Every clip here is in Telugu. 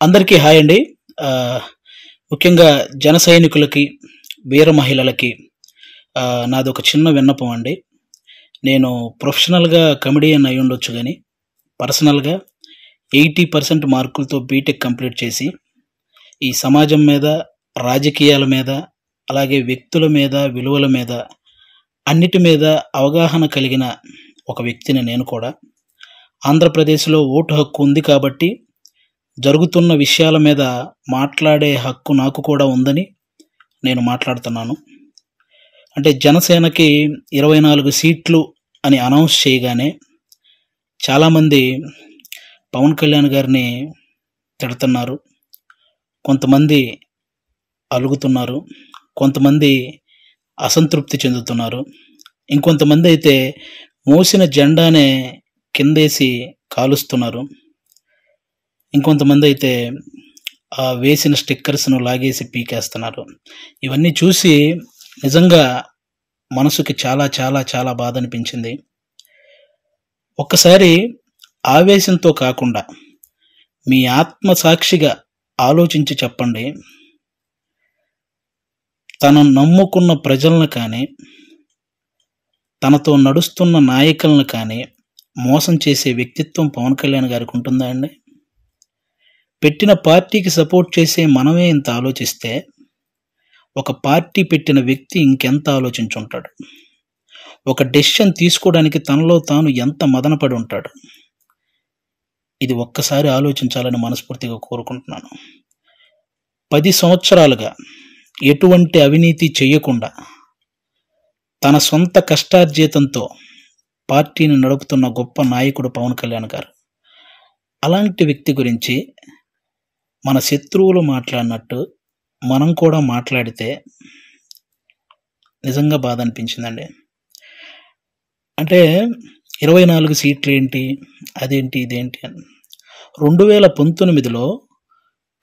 అందరికీ హాయ్ అండి. ఆహ్, ముఖ్యంగా జన సైనికులకి, వీర మహిళలకి నాదొక చిన్న విన్నపం అండి. నేను ప్రొఫెషనల్‌గా కమెడియన్ అయ్యుండొచ్చు గానీ, పర్సనల్‌గా 80% మార్కులతో బీటెక్ కంప్లీట్ చేసి, ఈ సమాజం మీద, రాజకీయాల మీద, అలాగే వ్యక్తుల మీద, విలువల మీద, అన్నిటి మీద అవగాహన కలిగిన ఒక వ్యక్తిని నేను కూడా. ఆంధ్రప్రదేశ్‌లో ఓటు హక్కు ఉంది కాబట్టి జరుగుతున్న విషయాల మీద మాట్లాడే హక్కు నాకు కూడా ఉందని నేను మాట్లాడుతున్నాను. అంటే జనసేనకి 24 సీట్లు అని అనౌన్స్ చేయగానే చాలామంది పవన్ కళ్యాణ్ గారిని తిడుతున్నారు. కొంతమంది అలుగుతున్నారు. కొంతమంది అసంతృప్తి చెందుతున్నారు. ఇంకొంతమంది అయితే మోసిన జెండానే కిందేసి కాలుస్తున్నారు. ఇంకొంతమంది అయితే వేసిన స్టిక్కర్స్‌ను లాగేసి పీకేస్తున్నారు. ఇవన్నీ చూసి నిజంగా మనసుకి చాలా చాలా చాలా బాధనిపించింది. ఒక్కసారి ఆవేశంతో కాకుండా మీ ఆత్మ సాక్షిగా ఆలోచించి చెప్పండి. తను నమ్ముకున్న ప్రజలను కానీ, తనతో నడుస్తున్న నాయకులను కానీ మోసం చేసే వ్యక్తిత్వం పవన్ కళ్యాణ్ గారికి ఉంటుందా అండి? పెట్టిన పార్టీకి సపోర్ట్ చేసే మనమే ఇంత ఆలోచిస్తే, ఒక పార్టీ పెట్టిన వ్యక్తి ఇంకెంత ఆలోచించుంటాడు? ఒక డెసిషన్ తీసుకోవడానికి తనలో తాను ఎంత మదనపడి ఉంటాడు? ఇది ఒక్కసారి ఆలోచించాలని మనస్ఫూర్తిగా కోరుకుంటున్నాను. 10 సంవత్సరాలుగా ఎటువంటి అవినీతి చేయకుండా, తన సొంత కష్టార్జితంతో పార్టీని నడుపుతున్న గొప్ప నాయకుడు పవన్ కళ్యాణ్ గారు. అలాంటి వ్యక్తి గురించి మన శత్రువులు మాట్లాడినట్టు మనం కూడా మాట్లాడితే నిజంగా బాధ అనిపించిందండి. అంటే 24 సీట్లేంటి, అదేంటి, ఇదేంటి అని 2019లో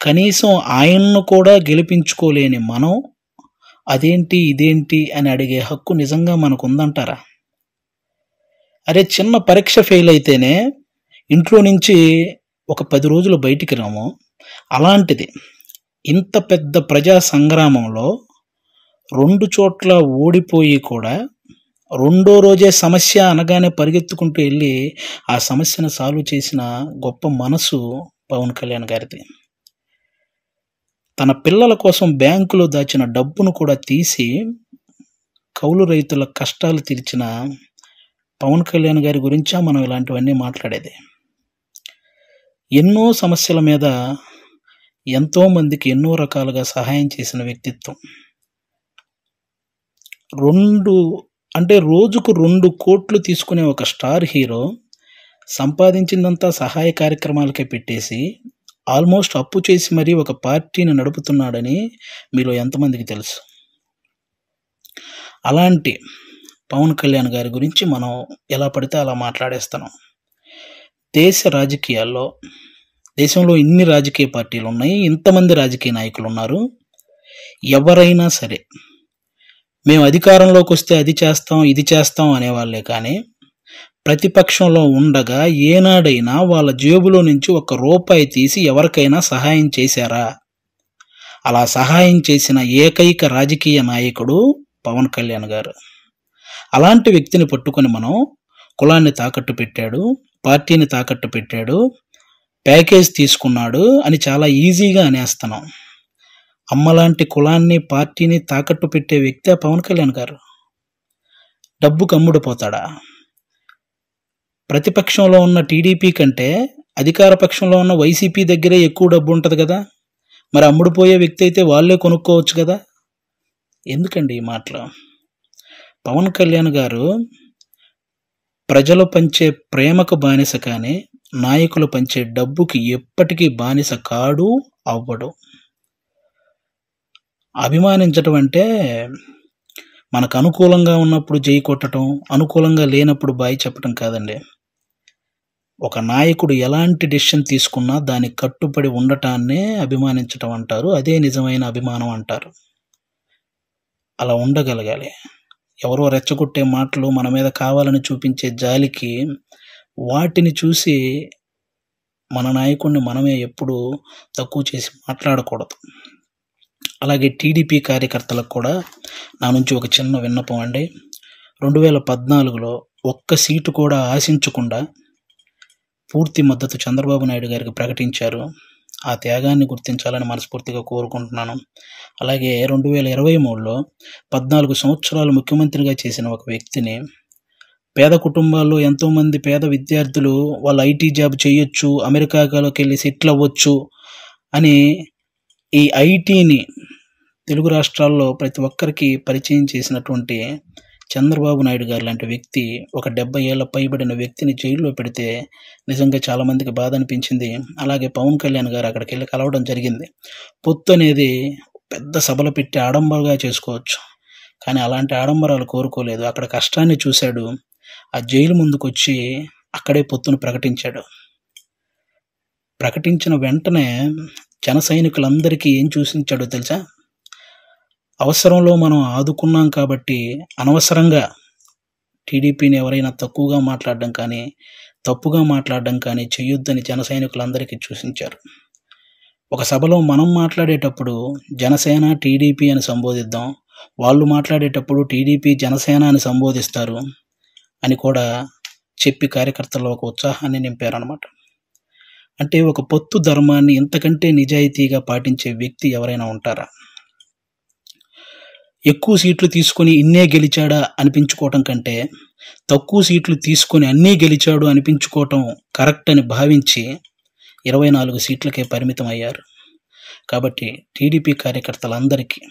కనీసం ఆయన్ను కూడా గెలిపించుకోలేని మనం అదేంటి, ఇదేంటి అని అడిగే హక్కు నిజంగా మనకుందంటారా? అరే చిన్న పరీక్ష ఫెయిల్ అయితేనే ఇంట్లో నుంచి ఒక 10 రోజులు బయటికి రాము. అలాంటిది ఇంత పెద్ద ప్రజా సంగ్రామంలో 2 చోట్ల ఓడిపోయి కూడా రెండో రోజే సమస్య అనగానే పరిగెత్తుకుంటూ వెళ్ళి ఆ సమస్యను సాల్వ్ చేసిన గొప్ప మనసు పవన్ కళ్యాణ్ గారిది. తన పిల్లల కోసం బ్యాంకులో దాచిన డబ్బును కూడా తీసి కౌలు రైతుల కష్టాలు తీర్చిన పవన్ కళ్యాణ్ గారి గురించా మనం ఇలాంటివన్నీ మాట్లాడేది. ఎన్నో సమస్యల మీద ఎంతోమందికి ఎన్నో రకాలుగా సహాయం చేసిన వ్యక్తిత్వం. రోజుకు 2 కోట్లు తీసుకునే ఒక స్టార్ హీరో సంపాదించిందంతా సహాయ కార్యక్రమాలకే పెట్టేసి ఆల్మోస్ట్ అప్పు చేసి మరీ ఒక పార్టీని నడుపుతున్నాడని మీలో ఎంతమందికి తెలుసు? అలాంటి పవన్ కళ్యాణ్ గారి గురించి మనం ఎలా పడితే అలా మాట్లాడేస్తున్నాం. దేశంలో ఇన్ని రాజకీయ పార్టీలు ఉన్నాయి, ఇంతమంది రాజకీయ నాయకులు ఉన్నారు. ఎవరైనా సరే మేము అధికారంలోకి వస్తే అది చేస్తాం, ఇది చేస్తాం అనేవాళ్ళే కానీ ప్రతిపక్షంలో ఉండగా ఏనాడైనా వాళ్ళ జేబులో నుంచి ₹1 తీసి ఎవరికైనా సహాయం చేశారా? అలా సహాయం చేసిన ఏకైక రాజకీయ నాయకుడు పవన్ కళ్యాణ్ గారు. అలాంటి వ్యక్తిని పట్టుకొని మనం కులాన్ని తాకట్టు పెట్టాడు, పార్టీని తాకట్టు పెట్టాడు, ప్యాకేజ్ తీసుకున్నాడు అని చాలా ఈజీగా అనేస్తున్నాం. అమ్మలాంటి కులాన్ని, పార్టీని తాకట్టు పెట్టే వ్యక్తే పవన్ కళ్యాణ్ గారు. డబ్బుకు అమ్ముడుపోతాడా? ప్రతిపక్షంలో ఉన్న టీడీపీ కంటే అధికార పక్షంలో ఉన్న వైసీపీ దగ్గరే ఎక్కువ డబ్బు ఉంటుంది కదా. మరి అమ్ముడుపోయే వ్యక్తి అయితే వాళ్ళే కొనుక్కోవచ్చు కదా. ఎందుకండి ఈ మాటలు? పవన్ కళ్యాణ్ గారు ప్రజలు పంచే ప్రేమకు బానిస కానీ నాయకులు పంచే డబ్బుకి ఎప్పటికీ బానిస కాడు, అవ్వడు. అభిమానించటం అంటే మనకు అనుకూలంగా ఉన్నప్పుడు జై కొట్టడం, అనుకూలంగా లేనప్పుడు బాయ్ చెప్పడం కాదండి. ఒక నాయకుడు ఎలాంటి డెసిషన్ తీసుకున్నా దానికి కట్టుబడి ఉండటాన్నే అభిమానించటం అంటారు. అదే నిజమైన అభిమానం అంటారు. అలా ఉండగలగాలి. ఎవరో రెచ్చగొట్టే మాటలు, మన మీద కావాలని చూపించే జాలికి వాటిని చూసి మన నాయకుడిని మనమే ఎప్పుడు తక్కువ చేసి మాట్లాడకూడదు. అలాగే టీడీపీ కార్యకర్తలకు కూడా నా నుంచి ఒక చిన్న విన్నపం అండి. 2014లో ఒక్క సీటు కూడా ఆశించకుండా పూర్తి మద్దతు చంద్రబాబు నాయుడు గారికి ప్రకటించారు. ఆ త్యాగాన్ని గుర్తించాలని మనస్ఫూర్తిగా కోరుకుంటున్నాను. అలాగే 2023లో 14 సంవత్సరాలు ముఖ్యమంత్రిగా చేసిన ఒక వ్యక్తిని, పేద కుటుంబాల్లో ఎంతోమంది పేద విద్యార్థులు వాళ్ళు ఐటీ జాబ్ చేయొచ్చు, అమెరికాలోకి వెళ్ళి సెటిల్ అవ్వచ్చు అని ఈ ఐటీని తెలుగు రాష్ట్రాల్లో ప్రతి ఒక్కరికి పరిచయం చేసినటువంటి చంద్రబాబు నాయుడు గారు లాంటి వ్యక్తి ఒక 70 ఏళ్ల పైబడిన వ్యక్తిని జైల్లో పెడితే నిజంగా చాలామందికి బాధ అనిపించింది. అలాగే పవన్ కళ్యాణ్ గారు అక్కడికి వెళ్ళి కలవడం జరిగింది. పొత్తు అనేది పెద్ద సభలు పెట్టి ఆడంబరంగా చేసుకోవచ్చు, కానీ అలాంటి ఆడంబరాలు కోరుకోలేదు. అక్కడ కష్టాన్ని చూశాడు. ఆ జైలు ముందుకు వచ్చి అక్కడే పొత్తును ప్రకటించాడు. ప్రకటించిన వెంటనే జన సైనికులందరికీ ఏం చూసించాడో తెలుసా? అవసరంలో మనం ఆదుకున్నాం కాబట్టి అనవసరంగా టీడీపీని ఎవరైనా తక్కువగా మాట్లాడడం కానీ, తప్పుగా మాట్లాడడం కానీ చేయొద్దని జన సైనికులందరికీ సూచించారు. ఒక సభలో మనం మాట్లాడేటప్పుడు జనసేన, టీడీపీ అని సంబోధిద్దాం, వాళ్ళు మాట్లాడేటప్పుడు టీడీపీ, జనసేన అని సంబోధిస్తారు అని కూడా చెప్పి కార్యకర్తల్లో ఒక ఉత్సాహాన్ని నింపారనమాట. అంటే ఒక పొత్తు ధర్మాన్ని ఇంతకంటే నిజాయితీగా పాటించే వ్యక్తి ఎవరైనా ఉంటారా? ఎక్కువ సీట్లు తీసుకొని ఇన్నే గెలిచాడా అనిపించుకోవటం కంటే, తక్కువ సీట్లు తీసుకొని అన్నీ గెలిచాడు అనిపించుకోవటం కరెక్ట్ అని భావించి 24 సీట్లకే పరిమితం అయ్యారు. కాబట్టి టీడీపీ కార్యకర్తలందరికీ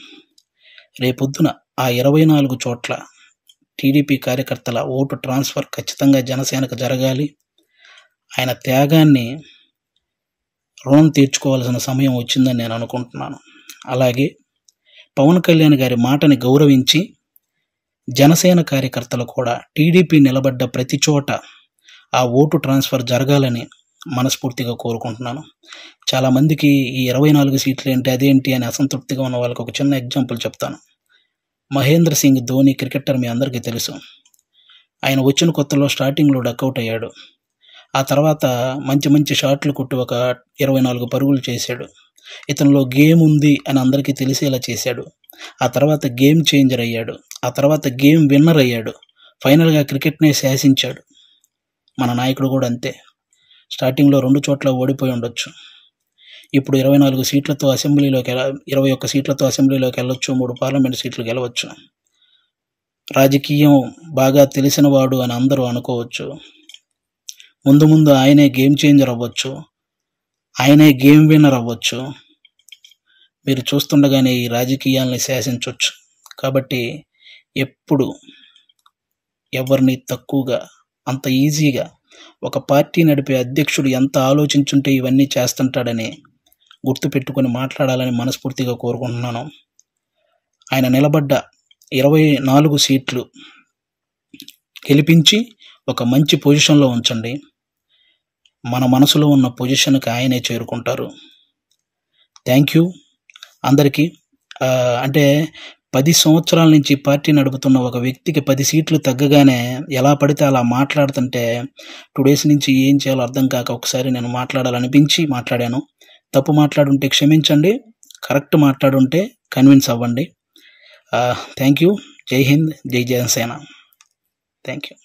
రేపొద్దున ఆ 24 చోట్ల టీడీపీ కార్యకర్తల ఓటు ట్రాన్స్ఫర్ ఖచ్చితంగా జనసేనకు జరగాలి. ఆయన త్యాగాన్ని రుణం తీర్చుకోవాల్సిన సమయం వచ్చిందని నేను అనుకుంటున్నాను. అలాగే పవన్ కళ్యాణ్ గారి మాటని గౌరవించి జనసేన కార్యకర్తలు కూడా టీడీపీ నిలబడ్డ ప్రతి చోట ఆ ఓటు ట్రాన్స్ఫర్ జరగాలని మనస్ఫూర్తిగా కోరుకుంటున్నాను. చాలామందికి ఈ 24 సీట్లు ఏంటి, అదేంటి అని అసంతృప్తిగా ఉన్న వాళ్ళకి ఒక చిన్న ఎగ్జాంపుల్ చెప్తాను. మహేంద్ర సింగ్ ధోని క్రికెటర్ మీ అందరికీ తెలుసు. ఆయన వచ్చిన కొత్తలో స్టార్టింగ్లో డక్అవుట్ అయ్యాడు. ఆ తర్వాత మంచి మంచి షాట్లు కొట్టి ఒక 24 పరుగులు చేశాడు. ఇతనిలో గేమ్ ఉంది అని అందరికీ తెలిసేలా చేశాడు. ఆ తర్వాత గేమ్ చేంజర్ అయ్యాడు. ఆ తర్వాత గేమ్ విన్నర్ అయ్యాడు. ఫైనల్గా క్రికెట్నే శాసించాడు. మన నాయకుడు కూడా అంతే. స్టార్టింగ్లో 2 చోట్ల ఓడిపోయి ఉండొచ్చు. ఇప్పుడు 24 సీట్లతో అసెంబ్లీలోకి 21 సీట్లతో అసెంబ్లీలోకి వెళ్ళొచ్చు, 3 పార్లమెంట్ సీట్లు గెలవచ్చు. రాజకీయం బాగా తెలిసినవాడు అని అందరూ అనుకోవచ్చు. ముందు ముందు ఆయనే గేమ్ చేంజర్ అవ్వచ్చు, ఆయనే గేమ్ విన్నర్ అవ్వచ్చు. మీరు చూస్తుండగానే ఈ రాజకీయాల్ని శాసించవచ్చు. కాబట్టి ఎప్పుడు ఎవరిని తక్కువగా, అంత ఈజీగా ఒక పార్టీ నడిపే అధ్యక్షుడు ఎంత ఆలోచించుంటే ఇవన్నీ చేస్తుంటాడని గుర్తుపెట్టుకొని మాట్లాడాలని మనస్ఫూర్తిగా కోరుకుంటున్నాను. ఆయన నిలబడ్డ 24 సీట్లు గెలిపించి ఒక మంచి పొజిషన్లో ఉంచండి. మన మనసులో ఉన్న పొజిషన్కి ఆయనే చేరుకుంటారు. థ్యాంక్ యూ అందరికీ. అంటే 10 సంవత్సరాల నుంచి పార్టీ నడుపుతున్న ఒక వ్యక్తికి 10 సీట్లు తగ్గగానే ఎలా పడితే అలా మాట్లాడుతుంటే 2 డేస్ నుంచి ఏం చేయాలో అర్థం కాక ఒకసారి నేను మాట్లాడాలనిపించి మాట్లాడాను. తప్పు మాట్లాడుంటే క్షమించండి, కరెక్ట్ మాట్లాడుంటే కన్విన్స్ అవ్వండి. Thank you. జై హింద్, జై జనసేన. Thank you.